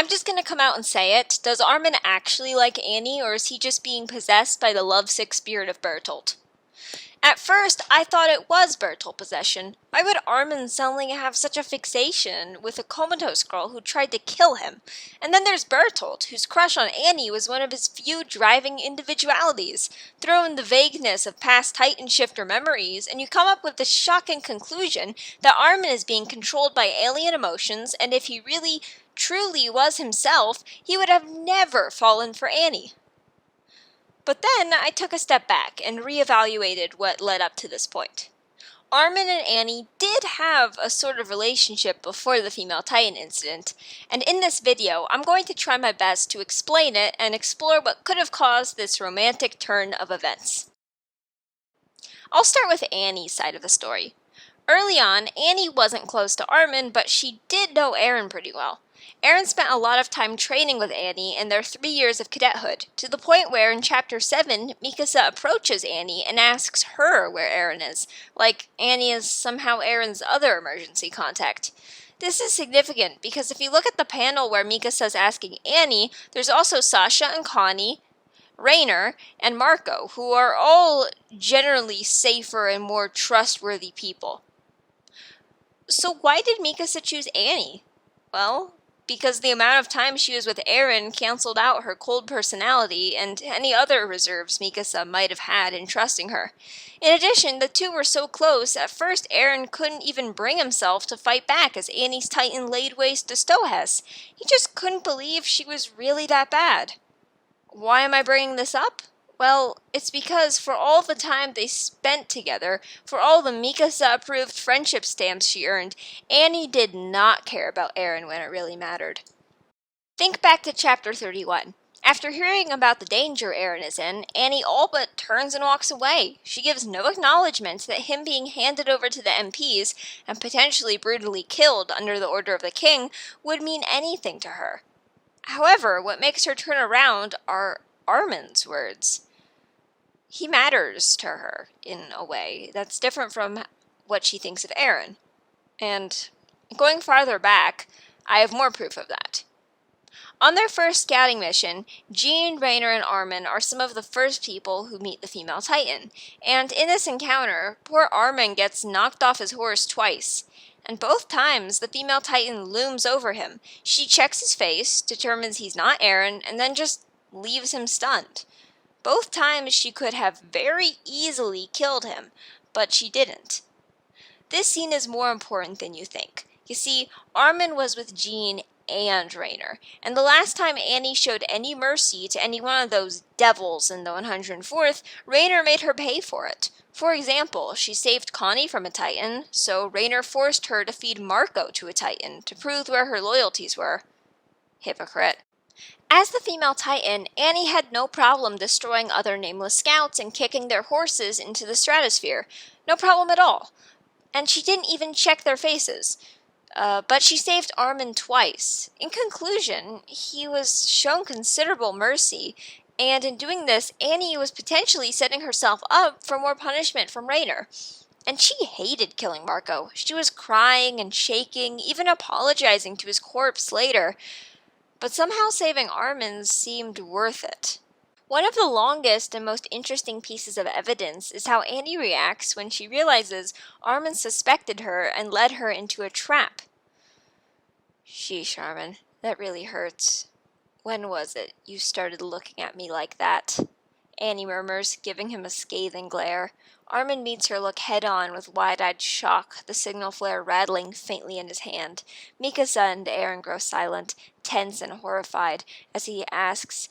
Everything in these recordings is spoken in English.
I'm just gonna come out and say it. Does Armin actually like Annie, or is he just being possessed by the lovesick spirit of Bertolt? At first, I thought it was Bertolt possession. Why would Armin suddenly have such a fixation with a comatose girl who tried to kill him? And then there's Bertolt, whose crush on Annie was one of his few driving individualities. Throw in the vagueness of past Titan Shifter memories, and you come up with the shocking conclusion that Armin is being controlled by alien emotions, and if he really, truly was himself, he would have never fallen for Annie. But then I took a step back and reevaluated what led up to this point. Armin and Annie did have a sort of relationship before the female Titan incident, and in this video I'm going to try my best to explain it and explore what could have caused this romantic turn of events. I'll start with Annie's side of the story. Early on, Annie wasn't close to Armin, but she did know Eren pretty well. Eren spent a lot of time training with Annie in their 3 years of cadethood, to the point where in Chapter 7, Mikasa approaches Annie and asks her where Eren is, like Annie is somehow Eren's other emergency contact. This is significant because if you look at the panel where Mikasa's asking Annie, there's also Sasha and Connie, Rainer, and Marco, who are all generally safer and more trustworthy people. So why did Mikasa choose Annie? Well, because the amount of time she was with Eren canceled out her cold personality and any other reserves Mikasa might have had in trusting her. In addition, the two were so close, at first Eren couldn't even bring himself to fight back as Annie's Titan laid waste to Stohess. He just couldn't believe she was really that bad. Why am I bringing this up? Well, it's because for all the time they spent together, for all the Mikasa-approved friendship stamps she earned, Annie did not care about Eren when it really mattered. Think back to Chapter 31. After hearing about the danger Eren is in, Annie all but turns and walks away. She gives no acknowledgement that him being handed over to the MPs and potentially brutally killed under the order of the king would mean anything to her. However, what makes her turn around are Armin's words. He matters to her, in a way, that's different from what she thinks of Eren. And going farther back, I have more proof of that. On their first scouting mission, Jean, Rainer, and Armin are some of the first people who meet the female Titan, and in this encounter, poor Armin gets knocked off his horse twice. And both times, the female Titan looms over him. She checks his face, determines he's not Eren, and then just leaves him stunned. Both times she could have very easily killed him, but she didn't. This scene is more important than you think. You see, Armin was with Jean and Rainer, and the last time Annie showed any mercy to any one of those devils in the 104th, Rainer made her pay for it. For example, she saved Connie from a Titan, so Rainer forced her to feed Marco to a Titan to prove where her loyalties were. Hypocrite. As the female Titan, Annie had no problem destroying other nameless scouts and kicking their horses into the stratosphere. No problem at all. And she didn't even check their faces. But she saved Armin twice. In conclusion, he was shown considerable mercy, and in doing this, Annie was potentially setting herself up for more punishment from Rainer. And she hated killing Marco. She was crying and shaking, even apologizing to his corpse later. But somehow saving Armin seemed worth it. One of the longest and most interesting pieces of evidence is how Annie reacts when she realizes Armin suspected her and led her into a trap. Sheesh, Armin, that really hurts. When was it you started looking at me like that? Annie murmurs, giving him a scathing glare. Armin meets her look head-on with wide-eyed shock, the signal flare rattling faintly in his hand. Mikasa and Eren grow silent, tense and horrified, as he asks,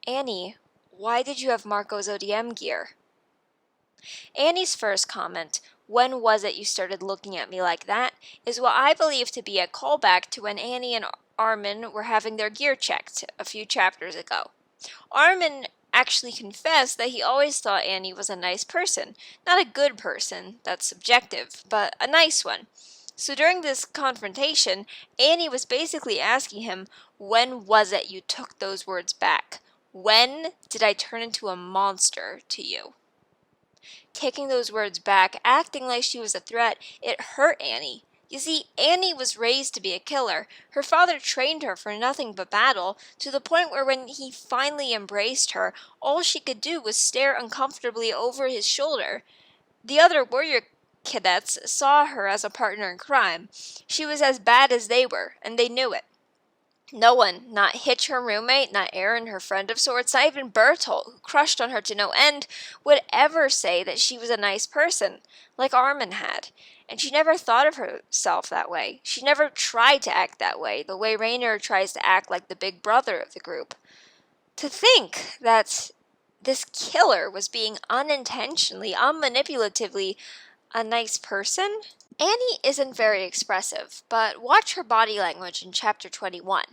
Annie, why did you have Marco's ODM gear? Annie's first comment, when was it you started looking at me like that, is what I believe to be a callback to when Annie and Armin were having their gear checked a few chapters ago. Armin actually confessed that he always thought Annie was a nice person. Not a good person, that's subjective, but a nice one. So during this confrontation, Annie was basically asking him, when was it you took those words back? When did I turn into a monster to you? Taking those words back, acting like she was a threat, it hurt Annie. You see, Annie was raised to be a killer. Her father trained her for nothing but battle, to the point where when he finally embraced her, all she could do was stare uncomfortably over his shoulder. The other warrior cadets saw her as a partner in crime. She was as bad as they were, and they knew it. No one, not Hitch, her roommate, not Aaron, her friend of sorts, not even Bertolt, who crushed on her to no end, would ever say that she was a nice person, like Armin had. And she never thought of herself that way. She never tried to act that way, the way Rainer tries to act like the big brother of the group. To think that this killer was being unintentionally, unmanipulatively a nice person? Annie isn't very expressive, but watch her body language in chapter 21.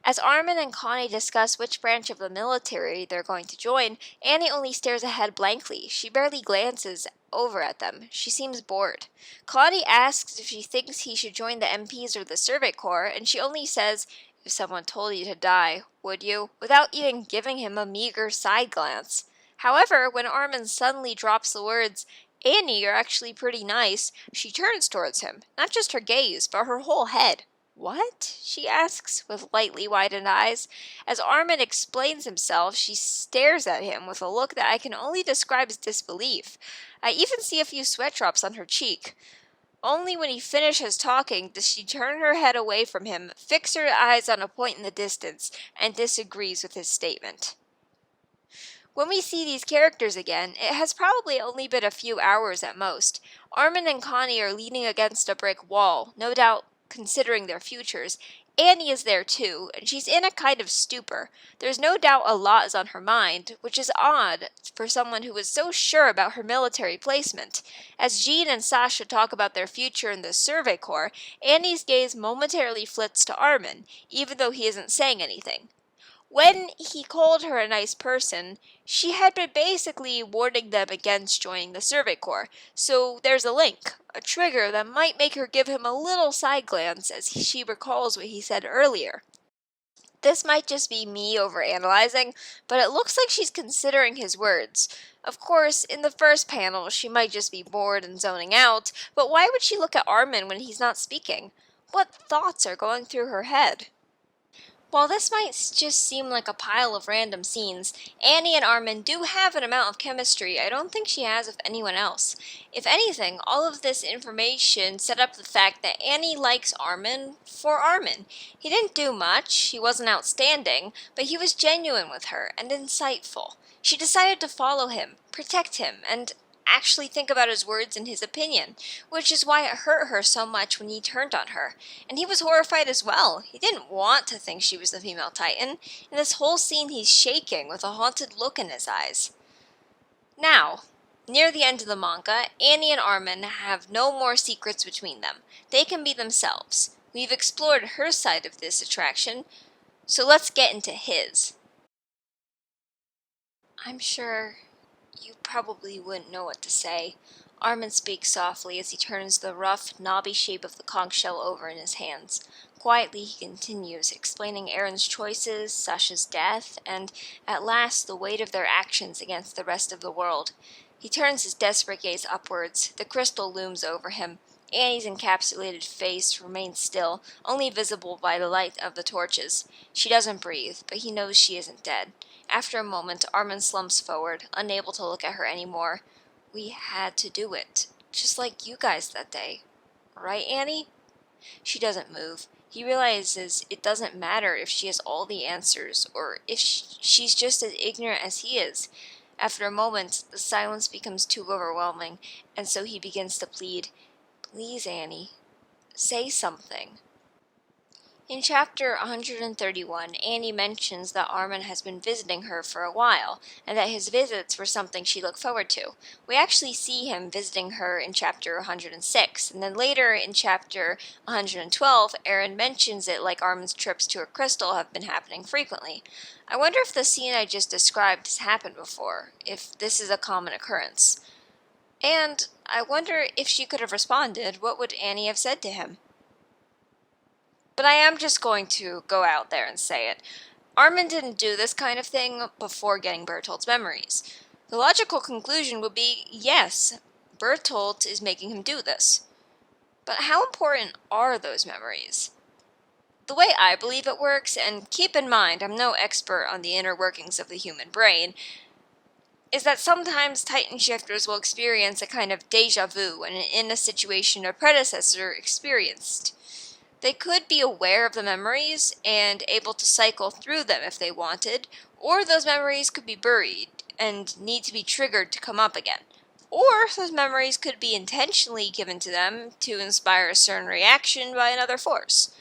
As Armin and Connie discuss which branch of the military they're going to join, Annie only stares ahead blankly. She barely glances over at them. She seems bored. Connie asks if she thinks he should join the MPs or the Survey Corps, and she only says, "If someone told you to die, would you?" without even giving him a meager side glance. However, when Armin suddenly drops the words, "Annie, you're actually pretty nice," she turns towards him, not just her gaze, but her whole head. "What?" she asks, with lightly widened eyes. As Armin explains himself, she stares at him with a look that I can only describe as disbelief. I even see a few sweat drops on her cheek. Only when he finishes talking does she turn her head away from him, fix her eyes on a point in the distance, and disagrees with his statement. When we see these characters again, it has probably only been a few hours at most. Armin and Connie are leaning against a brick wall, no doubt considering their futures. Annie is there too, and she's in a kind of stupor. There's no doubt a lot is on her mind, which is odd for someone who was so sure about her military placement. As Jean and Sasha talk about their future in the Survey Corps, Annie's gaze momentarily flits to Armin, even though he isn't saying anything. When he called her a nice person, she had been basically warning them against joining the Survey Corps, so there's a link, a trigger that might make her give him a little side glance as she recalls what he said earlier. This might just be me overanalyzing, but it looks like she's considering his words. Of course, in the first panel, she might just be bored and zoning out, but why would she look at Armin when he's not speaking? What thoughts are going through her head? While this might just seem like a pile of random scenes, Annie and Armin do have an amount of chemistry I don't think she has with anyone else. If anything, all of this information set up the fact that Annie likes Armin for Armin. He didn't do much, he wasn't outstanding, but he was genuine with her and insightful. She decided to follow him, protect him, and actually think about his words and his opinion, which is why it hurt her so much when he turned on her. And he was horrified as well. He didn't want to think she was the female Titan. In this whole scene, he's shaking with a haunted look in his eyes. Now, near the end of the manga, Annie and Armin have no more secrets between them. They can be themselves. We've explored her side of this attraction, so let's get into his. "I'm sure you probably wouldn't know what to say." Armin speaks softly as he turns the rough, knobby shape of the conch shell over in his hands. Quietly he continues, explaining Aaron's choices, Sasha's death, and, at last, the weight of their actions against the rest of the world. He turns his desperate gaze upwards. The crystal looms over him. Annie's encapsulated face remains still, only visible by the light of the torches. She doesn't breathe, but he knows she isn't dead. After a moment, Armin slumps forward, unable to look at her anymore. "We had to do it, just like you guys that day. Right, Annie?" She doesn't move. He realizes it doesn't matter if she has all the answers, or if she's just as ignorant as he is. After a moment, the silence becomes too overwhelming, and so he begins to plead, "Please, Annie, say something." In chapter 131, Annie mentions that Armin has been visiting her for a while, and that his visits were something she looked forward to. We actually see him visiting her in chapter 106, and then later in chapter 112, Aaron mentions it like Armin's trips to a crystal have been happening frequently. I wonder if the scene I just described has happened before, if this is a common occurrence. And I wonder if she could have responded, what would Annie have said to him? But I am just going to go out there and say it. Armin didn't do this kind of thing before getting Bertolt's memories. The logical conclusion would be, yes, Bertolt is making him do this. But how important are those memories? The way I believe it works, and keep in mind I'm no expert on the inner workings of the human brain, is that sometimes Titan shifters will experience a kind of deja vu when in a situation a predecessor experienced. They could be aware of the memories and able to cycle through them if they wanted, or those memories could be buried and need to be triggered to come up again. Or those memories could be intentionally given to them to inspire a certain reaction by another force.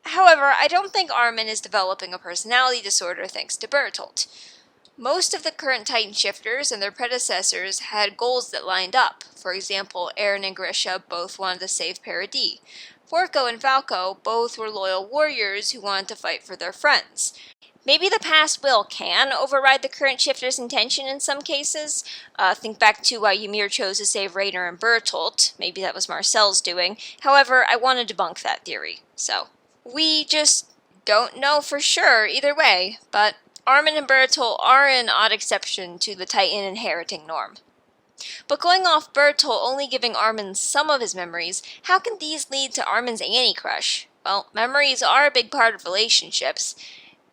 However, I don't think Armin is developing a personality disorder thanks to Bertolt. Most of the current Titan shifters and their predecessors had goals that lined up. For example, Eren and Grisha both wanted to save Paradis. Porco and Falco both were loyal warriors who wanted to fight for their friends. Maybe the past will can override the current shifter's intention in some cases. Think back to why Ymir chose to save Rainer and Bertolt. Maybe that was Marcel's doing. However, I want to debunk that theory. So, we just don't know for sure either way, but Armin and Bertolt are an odd exception to the Titan inheriting norm. But going off Bertolt only giving Armin some of his memories, how can these lead to Armin's Annie crush? Well, memories are a big part of relationships,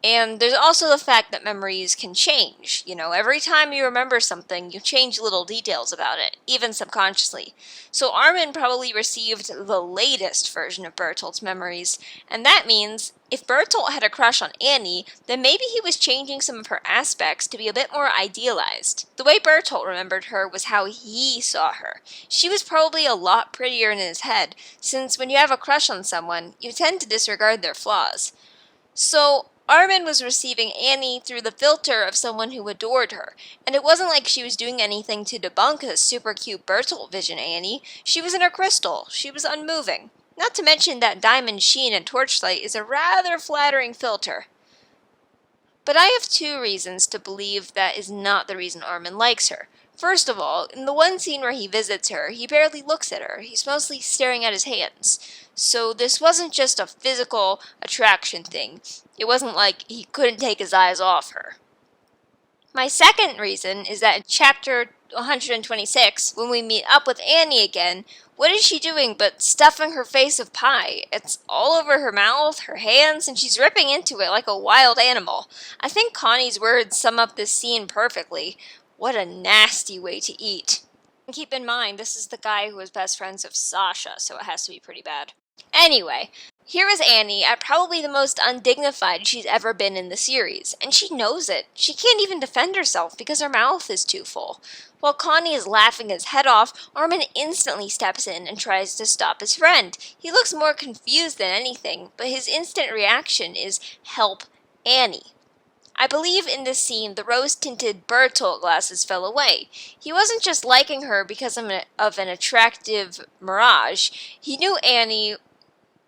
and there's also the fact that memories can change. Every time you remember something, you change little details about it, even subconsciously. So Armin probably received the latest version of Bertolt's memories, and that means if Bertolt had a crush on Annie, then maybe he was changing some of her aspects to be a bit more idealized. The way Bertolt remembered her was how he saw her. She was probably a lot prettier in his head, since when you have a crush on someone, you tend to disregard their flaws. So Armin was receiving Annie through the filter of someone who adored her, and it wasn't like she was doing anything to debunk the super cute Bertolt vision Annie. She was in her crystal. She was unmoving. Not to mention that diamond sheen and torchlight is a rather flattering filter. But I have two reasons to believe that is not the reason Armin likes her. First of all, in the one scene where he visits her, he barely looks at her. He's mostly staring at his hands. So this wasn't just a physical attraction thing. It wasn't like he couldn't take his eyes off her. My second reason is that in chapter 126, when we meet up with Annie again, what is she doing but stuffing her face with pie? It's all over her mouth, her hands, and she's ripping into it like a wild animal. I think Connie's words sum up this scene perfectly. What a nasty way to eat. And keep in mind, this is the guy who was best friends with Sasha, so it has to be pretty bad. Anyway, here is Annie at probably the most undignified she's ever been in the series, and she knows it. She can't even defend herself because her mouth is too full. While Connie is laughing his head off, Armin instantly steps in and tries to stop his friend. He looks more confused than anything, but his instant reaction is, "Help Annie." I believe in this scene the rose-tinted Bertolt glasses fell away. He wasn't just liking her because of an attractive mirage. He knew Annie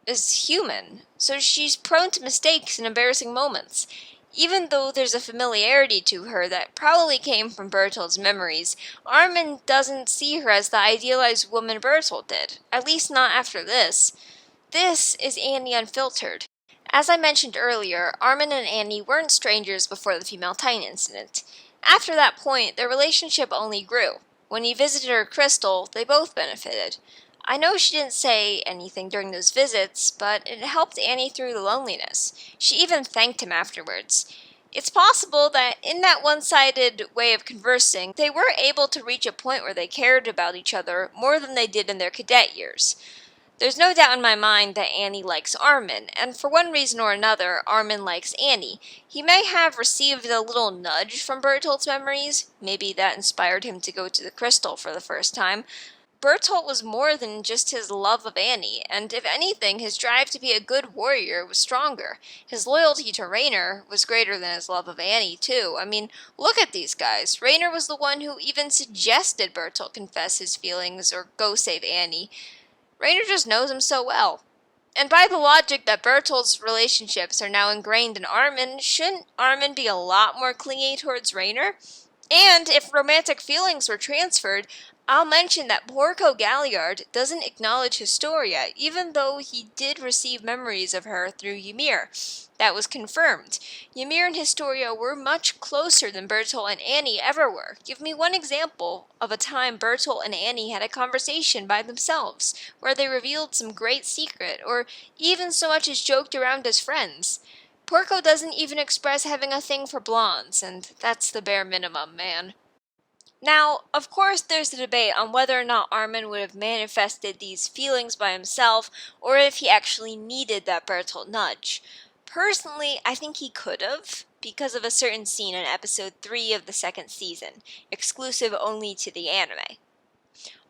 is human, so she's prone to mistakes and embarrassing moments. Even though there's a familiarity to her that probably came from Bertolt's memories, Armin doesn't see her as the idealized woman Bertolt did, at least not after this. This is Annie unfiltered. As I mentioned earlier, Armin and Annie weren't strangers before the female Titan incident. After that point, their relationship only grew. When he visited her crystal, they both benefited. I know she didn't say anything during those visits, but it helped Annie through the loneliness. She even thanked him afterwards. It's possible that in that one-sided way of conversing, they were able to reach a point where they cared about each other more than they did in their cadet years. There's no doubt in my mind that Annie likes Armin, and for one reason or another, Armin likes Annie. He may have received a little nudge from Bertolt's memories. Maybe that inspired him to go to the crystal for the first time. Bertolt was more than just his love of Annie, and if anything, his drive to be a good warrior was stronger. His loyalty to Rainer was greater than his love of Annie, too. I mean, look at these guys. Rainer was the one who even suggested Bertolt confess his feelings or go save Annie. Rainer just knows him so well. And by the logic that Bertolt's relationships are now ingrained in Armin, shouldn't Armin be a lot more clingy towards Rainer? And if romantic feelings were transferred, I'll mention that Porco Galliard doesn't acknowledge Historia, even though he did receive memories of her through Ymir. That was confirmed. Ymir and Historia were much closer than Bertolt and Annie ever were. Give me one example of a time Bertolt and Annie had a conversation by themselves, where they revealed some great secret, or even so much as joked around as friends. Porco doesn't even express having a thing for blondes, and that's the bare minimum, man. Now, of course, there's a debate on whether or not Armin would have manifested these feelings by himself, or if he actually needed that Bertolt nudge. Personally, I think he could have, because of a certain scene in episode 3 of the second season, exclusive only to the anime.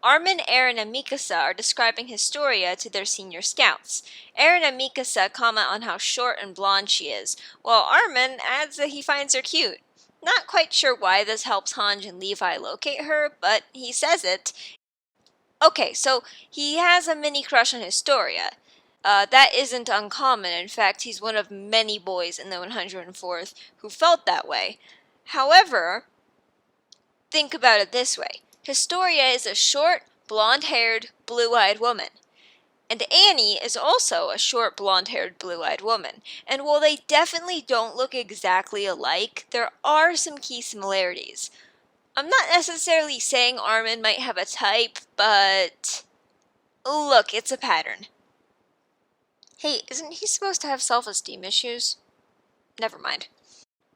Armin, Eren, and Mikasa are describing Historia to their senior scouts. Eren and Mikasa comment on how short and blonde she is, while Armin adds that he finds her cute. Not quite sure why this helps Hanj and Levi locate her, but he says it. Okay, so he has a mini crush on Historia. That isn't uncommon. In fact, he's one of many boys in the 104th who felt that way. However, think about it this way. Historia is a short, blonde-haired, blue-eyed woman. And Annie is also a short, blonde-haired, blue-eyed woman. And while they definitely don't look exactly alike, there are some key similarities. I'm not necessarily saying Armin might have a type, but look, it's a pattern. Hey, isn't he supposed to have self-esteem issues? Never mind.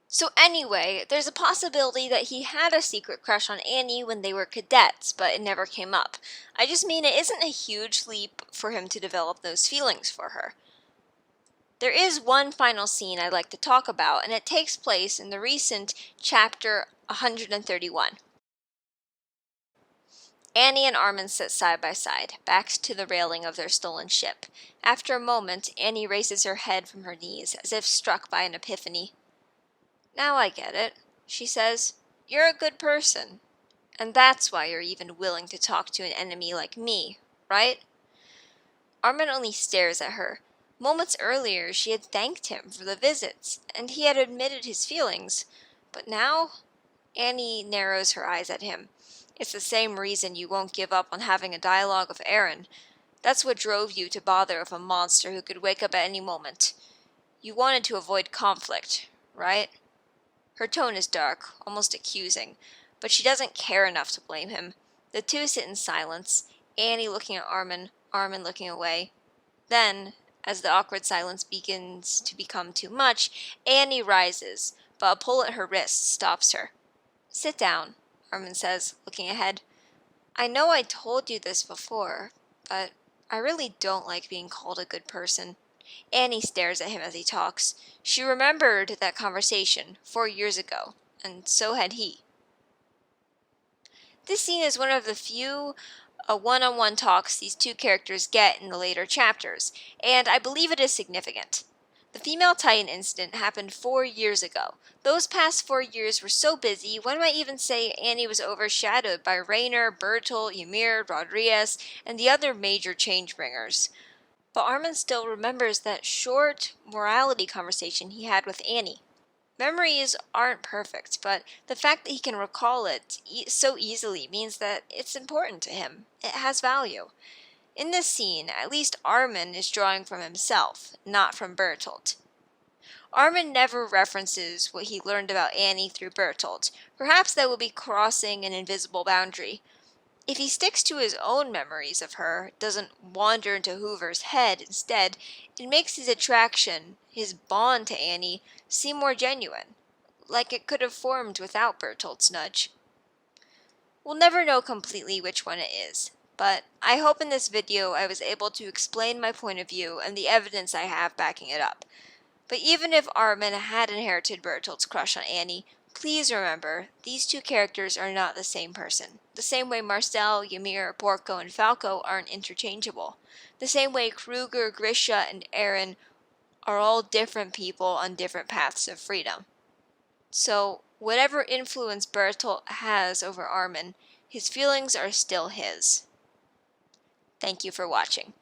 So anyway, there's a possibility that he had a secret crush on Annie when they were cadets, but it never came up. I just mean it isn't a huge leap for him to develop those feelings for her. There is one final scene I'd like to talk about, and it takes place in the recent chapter 131. Annie and Armin sit side by side, backs to the railing of their stolen ship. After a moment, Annie raises her head from her knees, as if struck by an epiphany. "Now I get it," she says. "You're a good person. And that's why you're even willing to talk to an enemy like me, right?" Armin only stares at her. Moments earlier, she had thanked him for the visits, and he had admitted his feelings. But now, Annie narrows her eyes at him. "It's the same reason you won't give up on having a dialogue with Eren. That's what drove you to bother with a monster who could wake up at any moment. You wanted to avoid conflict, right?" Her tone is dark, almost accusing, but she doesn't care enough to blame him. The two sit in silence, Annie looking at Armin, Armin looking away. Then, as the awkward silence begins to become too much, Annie rises, but a pull at her wrist stops her. "Sit down," Armin says, looking ahead. "I know I told you this before, but I really don't like being called a good person." Annie stares at him as he talks. She remembered that conversation 4 years ago, and so had he. This scene is one of the few one-on-one talks these two characters get in the later chapters, and I believe it is significant. The female Titan incident happened 4 years ago. Those past 4 years were so busy, one might even say Annie was overshadowed by Rainer, Bertolt, Ymir, Rodriguez, and the other major change-bringers. But Armin still remembers that short morality conversation he had with Annie. Memories aren't perfect, but the fact that he can recall it so easily means that it's important to him. It has value. In this scene, at least Armin is drawing from himself, not from Bertolt. Armin never references what he learned about Annie through Bertolt. Perhaps that will be crossing an invisible boundary. If he sticks to his own memories of her, doesn't wander into Hoover's head instead, it makes his attraction, his bond to Annie, seem more genuine, like it could have formed without Bertolt's nudge. We'll never know completely which one it is, but I hope in this video I was able to explain my point of view and the evidence I have backing it up. But even if Armin had inherited Bertolt's crush on Annie, please remember, these two characters are not the same person. The same way Marcel, Ymir, Porco, and Falco aren't interchangeable. The same way Kruger, Grisha, and Eren are all different people on different paths of freedom. So, whatever influence Bertolt has over Armin, his feelings are still his. Thank you for watching.